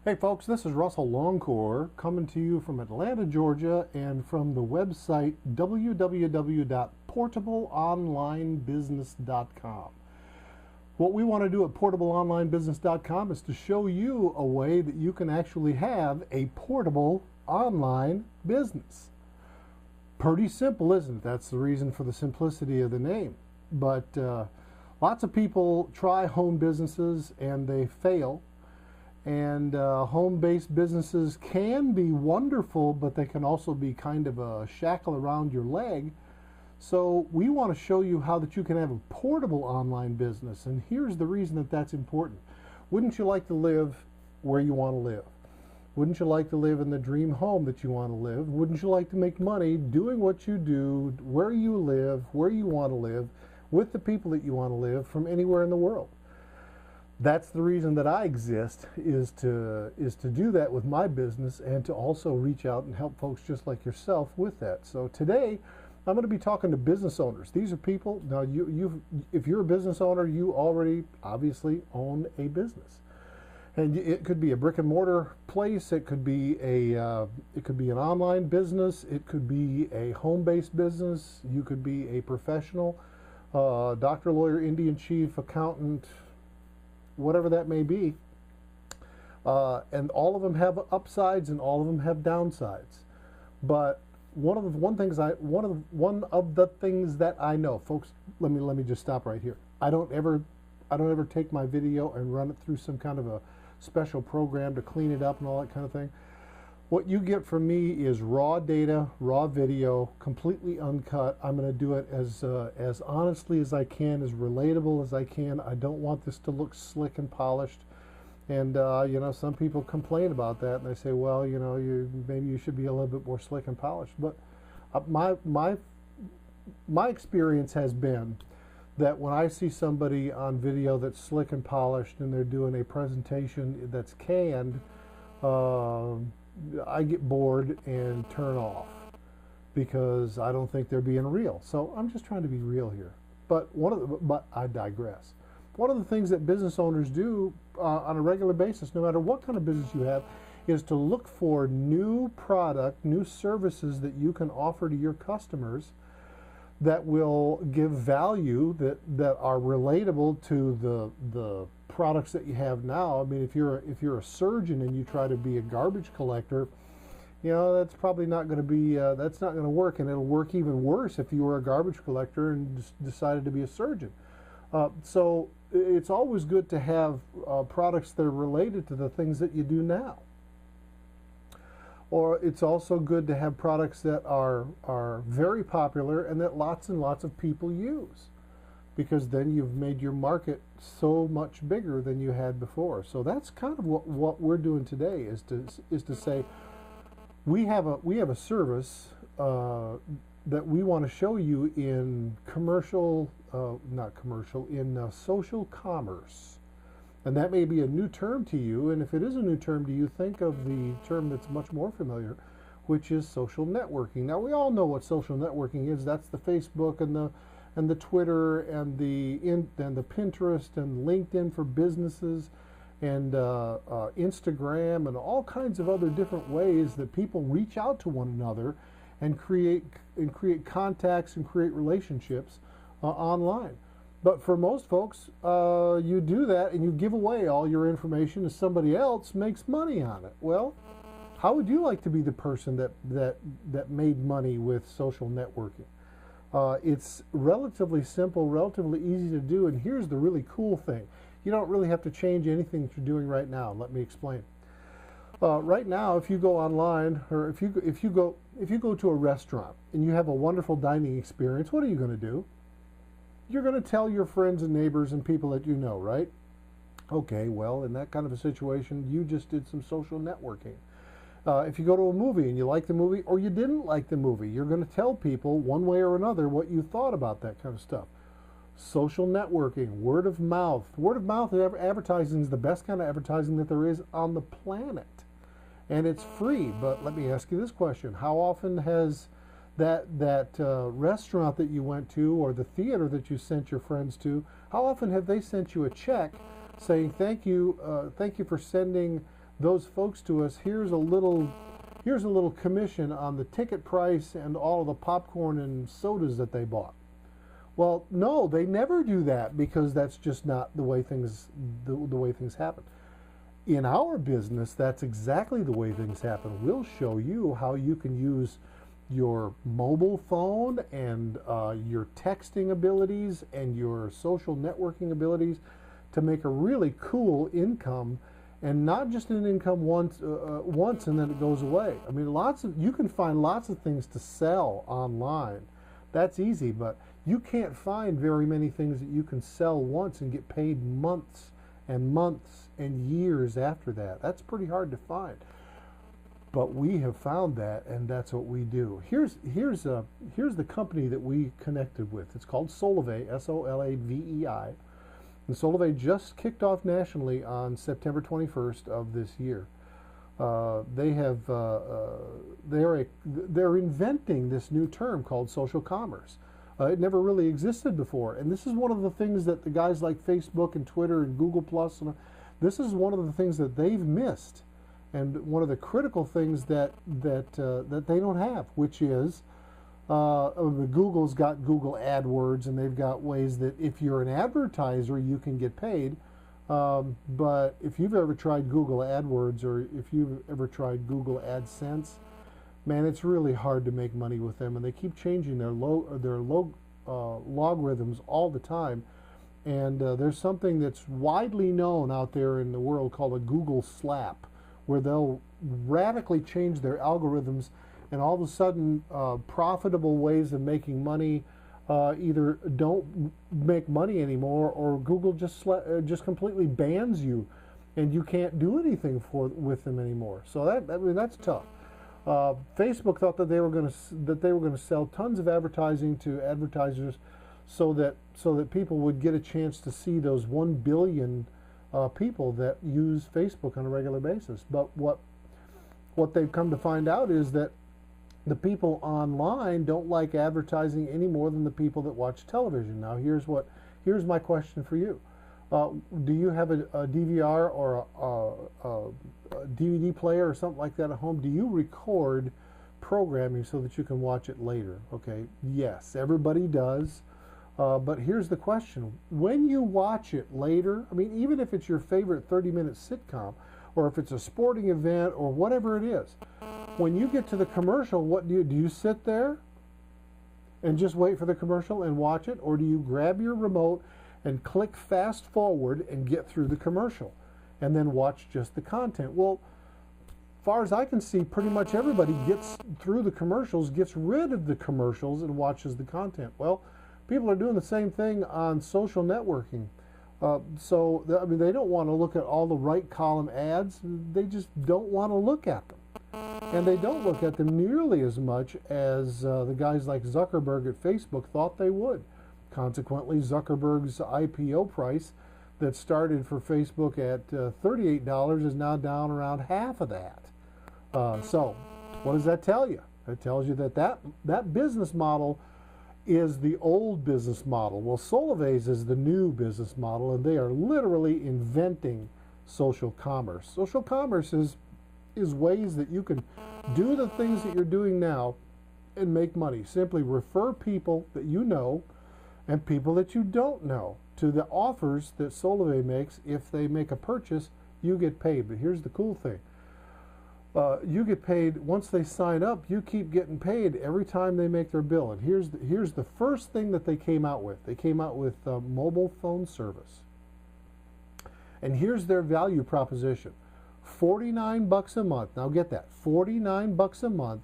Hey folks, this is Russell Longcore coming to you from Atlanta, Georgia, and from the website www.portableonlinebusiness.com. What we want to do at portableonlinebusiness.com is to show you a way that you can actually have a portable online business. Pretty simple, isn't it? That's the reason for the simplicity of the name. But lots of people try home businesses and they fail. And home-based businesses can be wonderful, but they can also be kind of a shackle around your leg. So we want to show you how that you can have a portable online business. And here's the reason that that's important. Wouldn't you like to live where you want to live? Wouldn't you like to live in the dream home that you want to live? Wouldn't you like to make money doing what you do, where you live, where you want to live, with the people that you want to live from anywhere in the world? That's the reason that I exist, is to do that with my business and to also reach out and help folks just like yourself with that. So today I'm going to be talking to business owners. These are people, now if you're a business owner, you already obviously own a business. And it could be a brick and mortar place, it could be an online business, it could be a home-based business, you could be a professional, doctor, lawyer, Indian chief, accountant, whatever that may be, and all of them have upsides and all of them have downsides. But one of the things that I know, folks, let me just stop right here. I don't ever take my video and run it through some kind of a special program to clean it up and all that kind of thing. What you get from me is raw data, raw video, completely uncut. I'm going to do it as honestly as I can, as relatable as I can. I don't want this to look slick and polished. And you know, some people complain about that, and they say, well, you know, maybe you should be a little bit more slick and polished. But my experience has been that when I see somebody on video that's slick and polished and they're doing a presentation that's canned, I get bored and turn off because I don't think they're being real. So I'm just trying to be real here. But I digress. One of the things that business owners do on a regular basis, no matter what kind of business you have, is to look for new product, new services that you can offer to your customers that will give value, that are relatable to the products that you have now. I mean, if you're a surgeon and you try to be a garbage collector, you know, that's probably not going to be that's not going to work, and it'll work even worse if you were a garbage collector and decided to be a surgeon. So it's always good to have products that are related to the things that you do now. Or it's also good to have products that are very popular and that lots and lots of people use, because then you've made your market so much bigger than you had before. So that's kind of what we're doing today, is to say we have a service that we want to show you in social commerce. And that may be a new term to you, and if it is a new term to you, think of the term that's much more familiar, which is social networking. Now, we all know what social networking is. That's the Facebook and the Twitter and the Pinterest and LinkedIn for businesses, and Instagram, and all kinds of other different ways that people reach out to one another and create contacts and create relationships online. But for most folks, you do that and you give away all your information and somebody else makes money on it. Well, how would you like to be the person that made money with social networking? It's relatively simple, relatively easy to do, and here's the really cool thing. You don't really have to change anything that you're doing right now. Let me explain. Right now, if you go online, or if you go to a restaurant and you have a wonderful dining experience, what are you going to do? You're going to tell your friends and neighbors and people that you know, right? Okay, well, in that kind of a situation, you just did some social networking. If you go to a movie and you like the movie or you didn't like the movie, you're going to tell people one way or another what you thought about that kind of stuff. Social networking, word of mouth. Word of mouth advertising is the best kind of advertising that there is on the planet. And it's free. But let me ask you this question. How often has that restaurant that you went to, or the theater that you sent your friends to, how often have they sent you a check saying thank you for sending those folks to us, here's a little commission on the ticket price and all of the popcorn and sodas that they bought. Well, no, they never do that, because that's just not the way things happen. In our business, that's exactly the way things happen. We'll show you how you can use your mobile phone and your texting abilities and your social networking abilities to make a really cool income, and not just an income once and then it goes away. I mean, you can find lots of things to sell online. That's easy, but you can't find very many things that you can sell once and get paid months and months and years after that. That's pretty hard to find. But we have found that, and that's what we do. Here's the company that we connected with. It's called Solavei, Solavei. And Solavei just kicked off nationally on September 21st of this year. They're inventing this new term called social commerce. It never really existed before, and this is one of the things that the guys like Facebook and Twitter and Google Plus, this is one of the things that they've missed, and one of the critical things that they don't have, which is Google's got Google AdWords, and they've got ways that if you're an advertiser, you can get paid. But if you've ever tried Google AdWords, or if you've ever tried Google AdSense, man, it's really hard to make money with them, and they keep changing their logarithms all the time. And there's something that's widely known out there in the world called a Google slap, where they'll radically change their algorithms, and all of a sudden profitable ways of making money either don't make money anymore, or Google just completely bans you, and you can't do anything with them anymore. So that's tough. Facebook thought that they were going to sell tons of advertising to advertisers, so that people would get a chance to see those 1 billion people that use Facebook on a regular basis. But what they've come to find out is that the people online don't like advertising any more than the people that watch television. Now, here's my question for you. Do you have a DVR or a DVD player or something like that at home? Do you record programming so that you can watch it later? Okay, yes, everybody does. But here's the question. When you watch it later, I mean, even if it's your favorite 30-minute sitcom, or if it's a sporting event, or whatever it is, when you get to the commercial, what do you sit there and just wait for the commercial and watch it? Or do you grab your remote and click fast forward and get through the commercial and then watch just the content? Well, as far as I can see, pretty much everybody gets through the commercials, gets rid of the commercials, and watches the content. Well, people are doing the same thing on social networking. I mean, they don't want to look at all the right column ads. They just don't want to look at them. And they don't look at them nearly as much as the guys like Zuckerberg at Facebook thought they would. Consequently, Zuckerberg's IPO price that started for Facebook at $38 is now down around half of that. So what does that tell you? It tells you that business model is the old business model. Well, Solavei's is the new business model, and they are literally inventing social commerce. Social commerce is ways that you can do the things that you're doing now and make money. Simply refer people that you know and people that you don't know to the offers that Solavei makes. If they make a purchase, you get paid. But here's the cool thing. You get paid once they sign up. You keep getting paid every time they make their bill. And here's the first thing that they came out with. They came out with mobile phone service. And here's their value proposition. $49 a month. Now get that. $49 a month,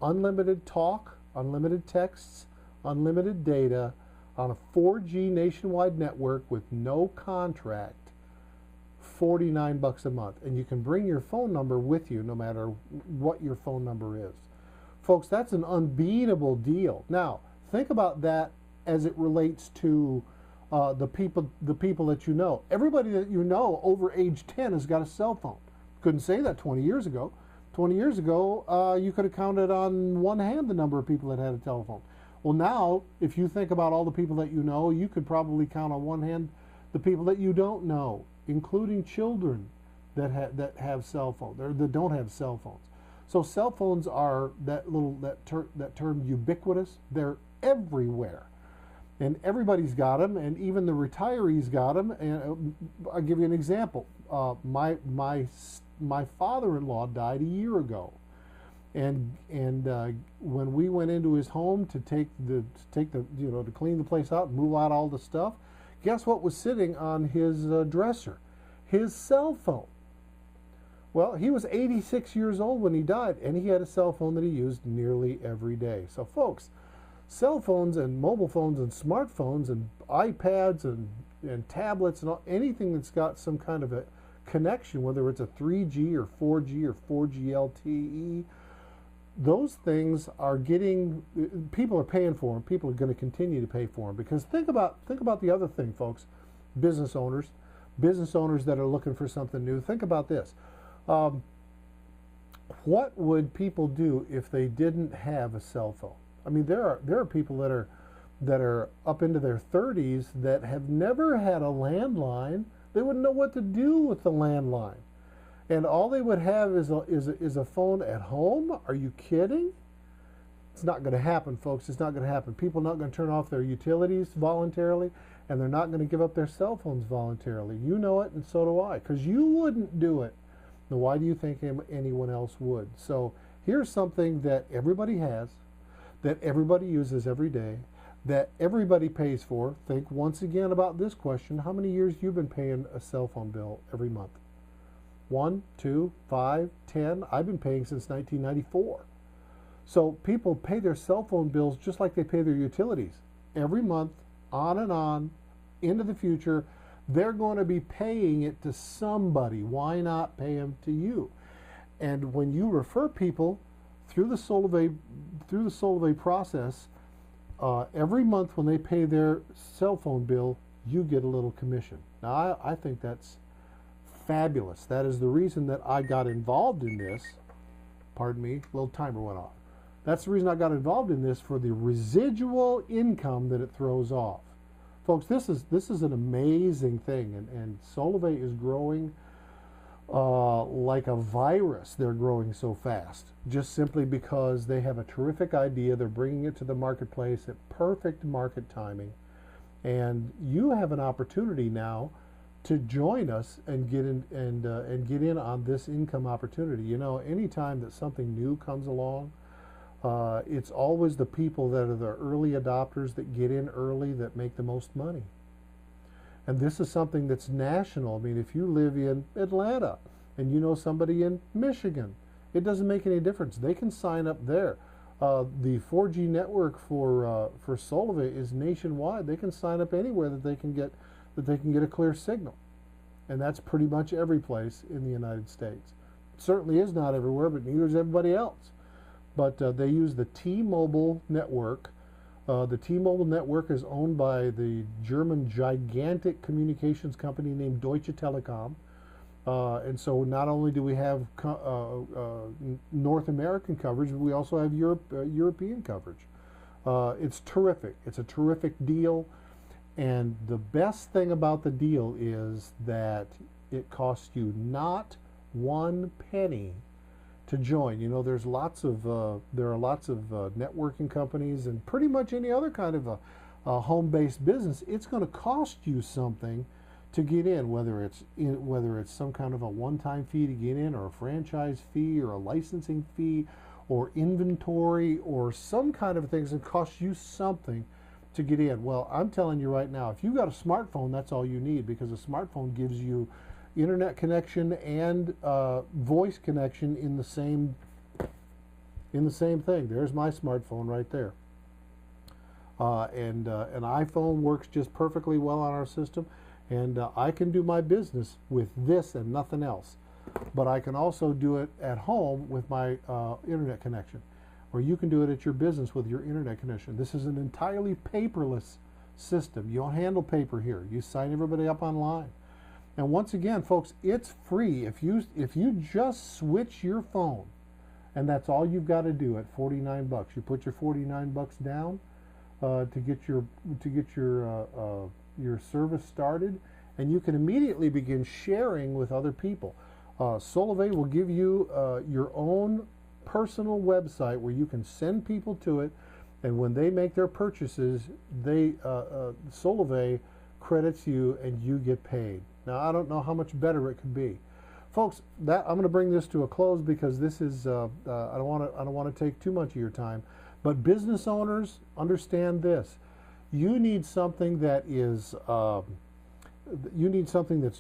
unlimited talk, unlimited texts, unlimited data on a 4G nationwide network with no contract. $49 a month, and you can bring your phone number with you no matter what your phone number is. Folks, that's an unbeatable deal. Now, think about that as it relates to the people that you know. Everybody that you know over age 10 has got a cell phone. Couldn't say that 20 years ago. 20 years ago, you could have counted on one hand the number of people that had a telephone. Well, now, if you think about all the people that you know, you could probably count on one hand the people that you don't know, including children that have cell phones, or that don't have cell phones. So cell phones are that term ubiquitous. They're everywhere, and everybody's got them, and even the retirees got them. And I'll give you an example. My father-in-law died a year ago, and when we went into his home to to clean the place out and move out all the stuff, guess what was sitting on his dresser? His cell phone. Well, he was 86 years old when he died, and he had a cell phone that he used nearly every day. So, folks, cell phones and mobile phones and smartphones and iPads and tablets and anything that's got some kind of a connection, whether it's a 3G or 4G or 4G LTE, those things are people are paying for them. People are going to continue to pay for them, because think about the other thing, folks. Business owners that are looking for something new. Think about this. What would people do if they didn't have a cell phone? I mean, there are people that are up into their 30s that have never had a landline. They wouldn't know what to do with the landline, and all they would have is a phone at home. Are you kidding? It's not going to happen, folks. It's not going to happen. People are not going to turn off their utilities voluntarily, and they're not going to give up their cell phones voluntarily. You know it, and so do I, because you wouldn't do it. Now, why do you think anyone else would? So here's something that everybody has, that everybody uses every day, that everybody pays for. Think once again about this question. How many years you've been paying a cell phone bill every month? 1, 2, 5, 10? I've been paying since 1994. So people pay their cell phone bills just like they pay their utilities. Every month, on and on, into the future, they're going to be paying it to somebody. Why not pay them to you? And when you refer people through the Solvay process, every month when they pay their cell phone bill, you get a little commission. Now, I think that's fabulous. That is the reason that I got involved in this. Pardon me, a little timer went off. That's the reason I got involved in this, for the residual income that it throws off. Folks, this is an amazing thing, and Solvay is growing like a virus. They're growing so fast, just simply because they have a terrific idea. They're bringing it to the marketplace at perfect market timing, and you have an opportunity now to join us and get in on this income opportunity. You know, anytime that something new comes along, it's always the people that are the early adopters that get in early that make the most money. And this is something that's national. I mean, if you live in Atlanta and you know somebody in Michigan, it doesn't make any difference. They can sign up there. The 4G network for Solvay is nationwide. They can sign up anywhere that they can get a clear signal, and that's pretty much every place in the United States. It certainly is not everywhere, but neither is everybody else. But they use the T-Mobile network. The T-Mobile network is owned by the German gigantic communications company named Deutsche Telekom. And so not only do we have North American coverage, but we also have European coverage. It's terrific. It's a terrific deal. And the best thing about the deal is that it costs you not one penny to join. You know, there are lots of networking companies and pretty much any other kind of a home-based business. It's going to cost you something to get in, whether it's some kind of a one-time fee to get in, or a franchise fee, or a licensing fee, or inventory, or some kind of things that cost you something to get in. Well, I'm telling you right now, if you've got a smartphone, that's all you need, because a smartphone gives you internet connection and voice connection in the same thing. There's my smartphone right there. And an iPhone works just perfectly well on our system, and I can do my business with this and nothing else. But I can also do it at home with my internet connection, or you can do it at your business with your internet connection. This is an entirely paperless system. You don't handle paper here. You sign everybody up online. And once again, folks, it's free. If you just switch your phone, and that's all you've got to do at 49 bucks. You put your 49 bucks down to get your service started, and you can immediately begin sharing with other people. Solvay will give you your own personal website where you can send people to it, and when they make their purchases, Solvay credits you and you get paid. Now, I don't know how much better it could be. Folks, I'm going to bring this to a close because this is I don't want to take too much of your time. But business owners, understand this: you need something that is that's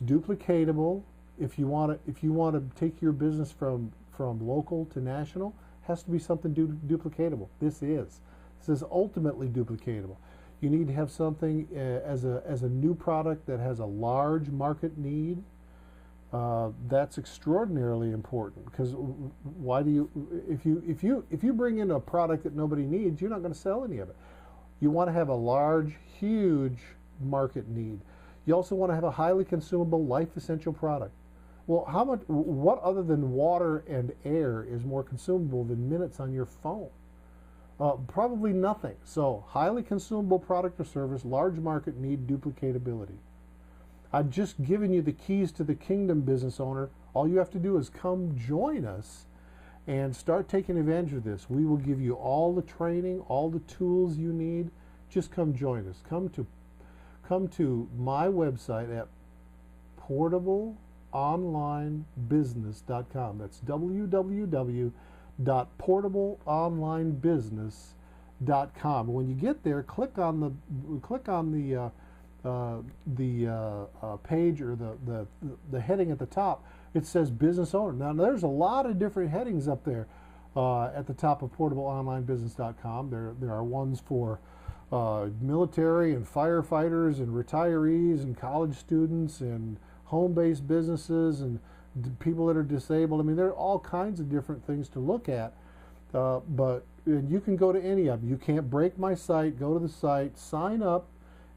duplicatable. If you want to take your business from local to national, it has to be something duplicatable. This is ultimately duplicatable. You need to have something as a new product that has a large market need. That's extraordinarily important, because why do you if you bring in a product that nobody needs, you're not going to sell any of it. You want to have a large, huge market need. You also want to have a highly consumable, life essential product. Well, what other than water and air is more consumable than minutes on your phone? Probably nothing. So, highly consumable product or service, large market need, duplicatability. I've just given you the keys to the kingdom, business owner. All you have to do is come join us and start taking advantage of this. We will give you all the training, all the tools you need. Just come join us. Come to my website at portableonlinebusiness.com. That's www.portableonlinebusiness.com. When you get there, click on the page or the heading at the top. It says business owner. Now there's a lot of different headings up there at the top of portableonlinebusiness.com. There are ones for military and firefighters and retirees and college students and home-based businesses and people that are disabled. I mean, there are all kinds of different things to look at, but you can go to any of them. You can't break my site. Go to the site, sign up,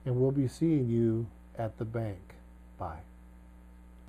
and we'll be seeing you at the bank. Bye.